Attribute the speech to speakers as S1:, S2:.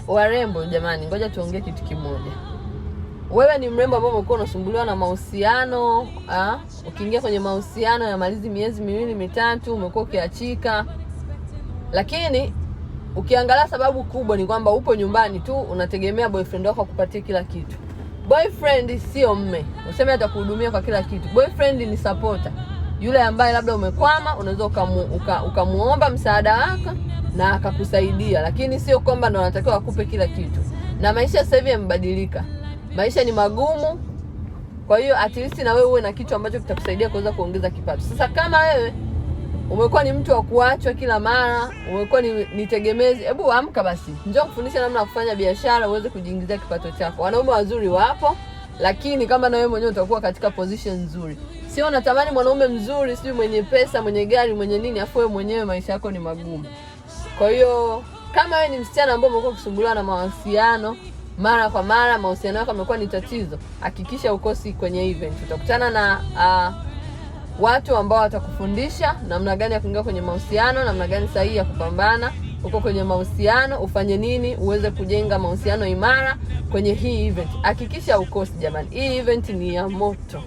S1: Warembo jamani, ngoja tuongee kitu kimoja. Wewe ni mrembo ambao umekuwa unasumbuliwa na mahusiano, ukiingia kwenye mahusiano ya malizi miezi 2-3, umekuwa ukiachika. Lakini ukiangalia sababu kubwa ni kwamba upo nyumbani tu unategemea boyfriend wako akupatie kila kitu. Boyfriend sio mme, useme atakuhudumia kwa kila kitu. Boyfriend ni supporter. Yule ambaye labda umekwama, unaweza ukamuomba msaada wako na akakusaidia, lakini sio kwamba ndo anatakiwa akupe kila kitu. Na maisha sasa hivi yamebadilika. Maisha ni magumu. Kwa hiyo at least na wewe uwe na kitu ambacho kitakusaidia kuweza kuongeza kipato. Sasa kama wewe umekuwa ni mtu wa kuachwa kila mara, umekuwa ni tegemezi, hebu amka basi. Njoo kufundisha namna ya kufanya biashara uweze kujiingizia kipato chako. Wanaume wazuri wapo, lakini kama na wewe mwenyewe utakuwa katika position nzuri. Sio unatamani mwanaume mzuri, sio mwenye pesa, mwenye gari, mwenye nini, afu wewe mwenyewe maisha yako ni magumu. Kwa hiyo kama wewe ni msichana ambaye umekuwa ukisumbuliwa na mahusiano mara kwa mara, mahusiano yako yamekuwa ni tatizo, hakikisha ukosi kwenye event. Utakutana na watu ambao watakufundisha namna gani ya kuingia kwenye mahusiano, namna gani sahihi ya kupambana uko kwenye mahusiano, ufanye nini uweze kujenga mahusiano imara kwenye hii event. Hakikisha ukosi jamani. Hii event ni ya moto.